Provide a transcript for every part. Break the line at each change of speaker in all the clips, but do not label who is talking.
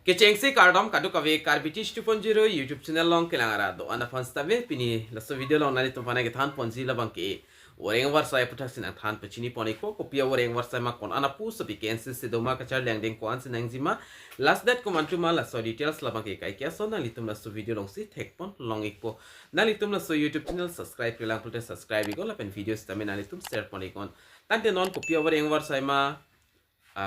Kecengsi kardom kadu kave karbitish 2.0 YouTube channel long kelangara do ana fanstave pini laso video long nali tumpana ke than ponzi labang ke Voreng Avarsai puthak sin than pachini poniko kopia Voreng Avarsai ma kon ana pu so vacancies se doma ka char leng deng ko an sin nangzima last date ko mantru ma laso details labang ke kai kya so nali tum laso video long si thek pon long ikpo nali tum laso YouTube channel subscribe kelang pulte subscribe igol lapen videos tame nali tum share ponikon tante non kopia Voreng Avarsai ma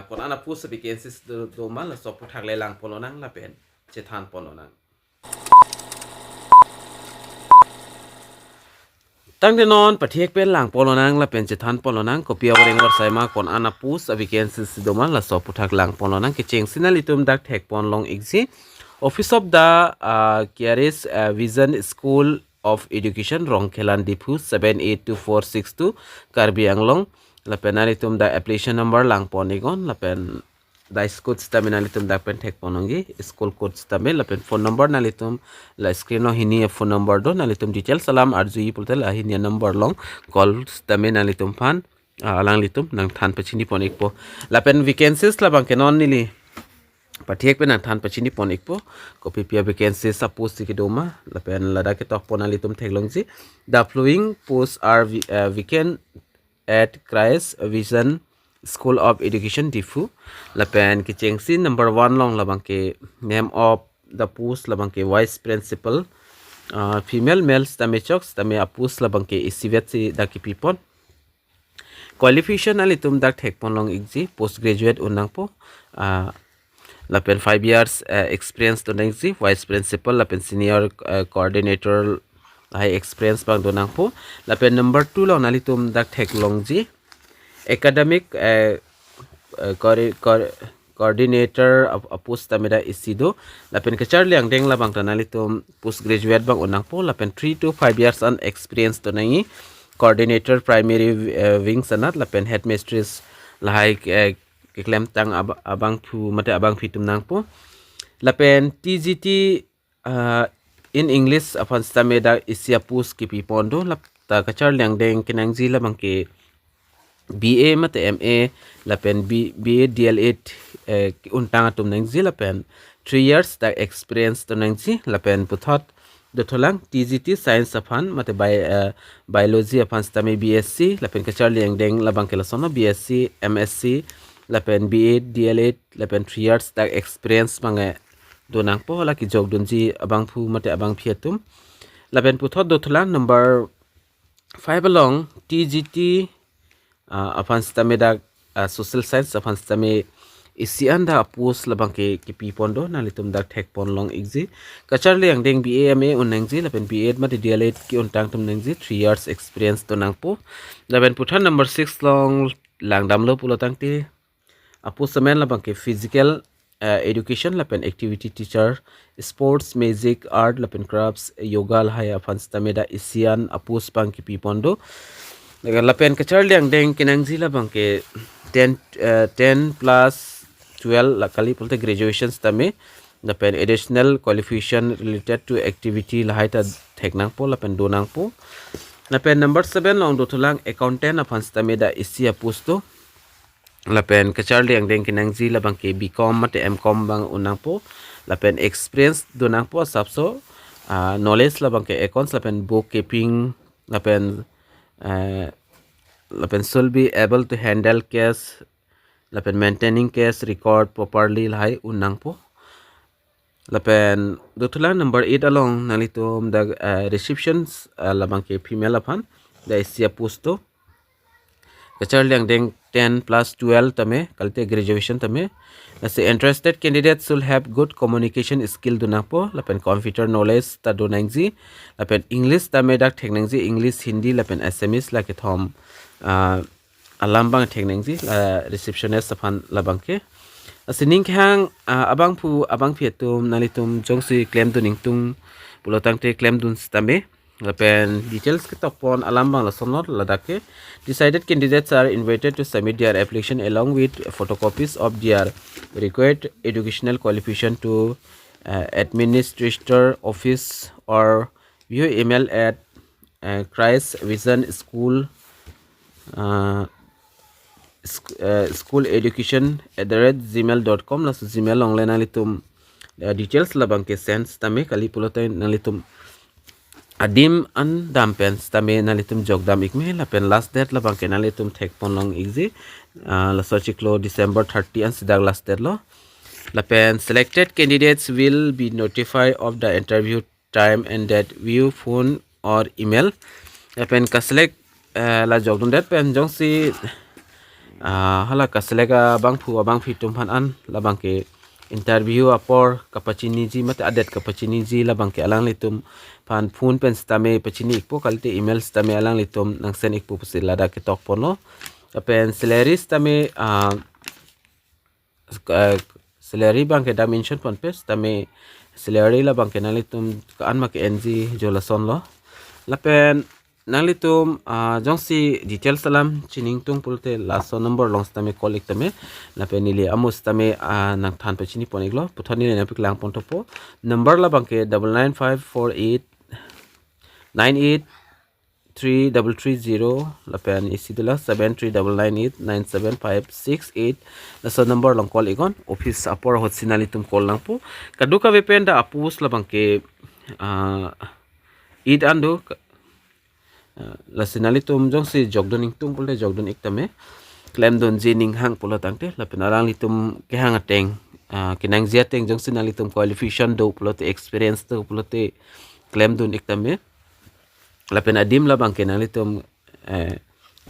kon ana pu sa vacancies do mal la so puthak le lang polonang la pen che than polonang tang de non pathiek pen lang polonang la pen che than polonang kopia Voreng Avarsai ma kon ana pu sa vacancies do mal la so puthak lang polonang ke cheng sinali tum dak thek pon long exi office of the Kiaris Vision School of Education Rongkhelan diphu 782462 Karbi Anglong la penali tum da application number lang ponigon la pen da school stamina litum da pen thek ponongi school code stamina la pen phone number na litum la screen no hini phone number do na litum detail salam arjui pultel la hini number long call stamina litum fan alang litum nang than pachini ponik po la pen vacancies la bang kenon nili pathiek pen than pachini ponik po copy pia vacancies suppose ki doma la pen la da ke tok pona litum theklongji the following posts are vacant at Christ Vision School of Education diphu lapen ki chengsi number 1 long labang ke name of the post labang ke vice principal female males tame choks tame apus labang ke isivet si daki pipon qualification ali tum dak thekpon long exi postgraduate unang po lapen 5 years experience to nangsi vice principal lapen senior coordinator high experience bang donang po lapen number 2 long nali tum dak thek long ji academic coordinator of post tamida isido lapen kachar liang deng labang tanali tum postgraduate bang unang po lapen 3 to 5 years on experience to nangi coordinator primary wing sanat lapen headmistress lahai klem tang abang phu mate abang fitum nang po lapen TGT in English apan stameda isia pus ki pipondo lapta kachar liang deng kinang zila bang ke BA mate MA lapen BA DL8 untang atum nang zila pen 3 years ta experience to nang zi lapen puthot dotolang TGT science apan mate biology apan stame BSc lapen kachar liang deng labang kelasono BSc MSc lapen BA DL8 lapen 3 years ta experience mange donang po la ki jog dunji abang phu mate abang phiatum lapen puthot dotolang number 5 along TGT apan stame da social science apan stame isianda apus labang ke pipondo nalitum dak thek pon long exi kachar le ang deng BAMA unangji lapen B8 mate DL8 ki untang tum nangji 3 years experience to nangpo lapen puthan number 6 long langdam lo pulotang ti apus semen labang ke physical education lapen activity teacher sports music art lapen crafts yoga hai apan stame da isian apus pang ki pipondo lapen kachar liang deng kinangji labang ke 10 plus 12 la kali pulte graduation tame lapen additional qualification related to activity lahai ta theknang po lapen donang po lapen number 7 long do thulang accountant apan tame da isia pusto lapen kachar liang deng kinangji labang ke bcom mate mcom bang unang po lapen experience donang po sapso knowledge labang ke accounts lapen bookkeeping lapen lapen should be able to handle cash lapen maintaining cash record properly lahai unang po lapen dotulang number 8 along nalitum the receptions labang ke female apan the isia pusto kachar liang deng 10 plus 12 tame kalte graduation tame nase interested candidates should have good communication skill dunapo lapen computer knowledge ta donangji lapen english tame dak theknangji english hindi lapen assamese la ke thom alambang theknangji receptionist apan labang ke Ning Kehang abang phu abang phiatum nalitum jongsi claim duning tung pulotang te claim dun stame lapen details ke topon alambang la sonor ladake decided candidates are invited to submit their application along with photocopies of their required educational qualification to administrator office or via email at Christ Vision School school education @gmail.com la gmail online alitum details labang ke sense tame kali pulotai nalitum adim an dampens tame nalitum jogdam ikme lapen last date labang ke nalitum thek ponlong igzi la sochiklo December 30 an sidag last date lo lapen selected candidates will be notified of the interview time and date via phone or email lapen ka select la jogdun date pen jong si hala ka select bang phu bang fitum phan an labang ke interview apor kapachini ji mat adet kapachini ji labang ke alang litum pan phone pen stame pachini ikpo kalte email stame alang litum nang sen ikpo pusila da ke tok pono pen salary stame salary bang ke dimension pon pes stame salary la bang ke nalitum kan mak NG jolason lo lapen nalitum jongsi detail salam chining tung pulte last number long stame colleague tame lapen nili amus tame nang than pe chini poniglo puthani ne pik lang pon topo number la bangke 9954898330 lapen isidula 7399897568 laso number long call igon office apor hot sinalitum call lang po kaduka vependa apus la bangke id ando la sinalitum jong si jogdon tung pulte jogdon iktame claim don jining hang pula tangte la penarang litum kehang ateng kinang ziateng jong sinalitum qualification do pulote experience do pulote claim don iktame la penadim la bang kenalitum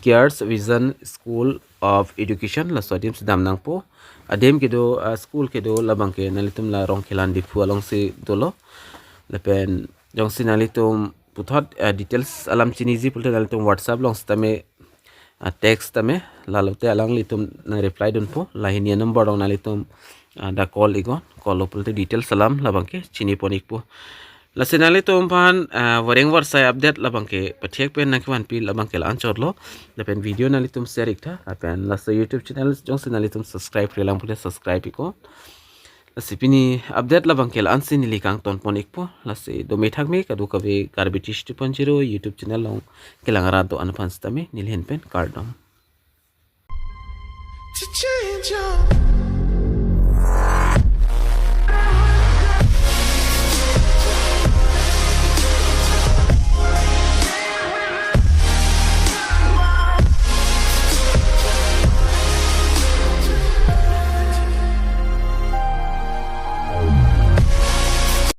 cares vision school of education la sodim sidam nang po adem kedo school kedo la bang kenalitum la rong kelan diphu along si dolo la pen jong sinalitum puthot details alam chinizi pulte nalitum whatsapp long stame text tame lalote alang litum na reply dun po lahinia number dong nalitum da call igon call pulte details salam labangke chini ponik po la sinalitum pan Voreng Avarsai update labangke pathiek pen nakwan pi labangke la anchor lo lapen video nalitum share ikta apen la YouTube channel jong sinalitum subscribe relang pulte subscribe iko Sipini update labang kel ansin nilikang ton ponik po lasi do methak me kadu kabe Karbi 2.0 YouTube channel long kelang rado anpan stame nilhen pen cardom.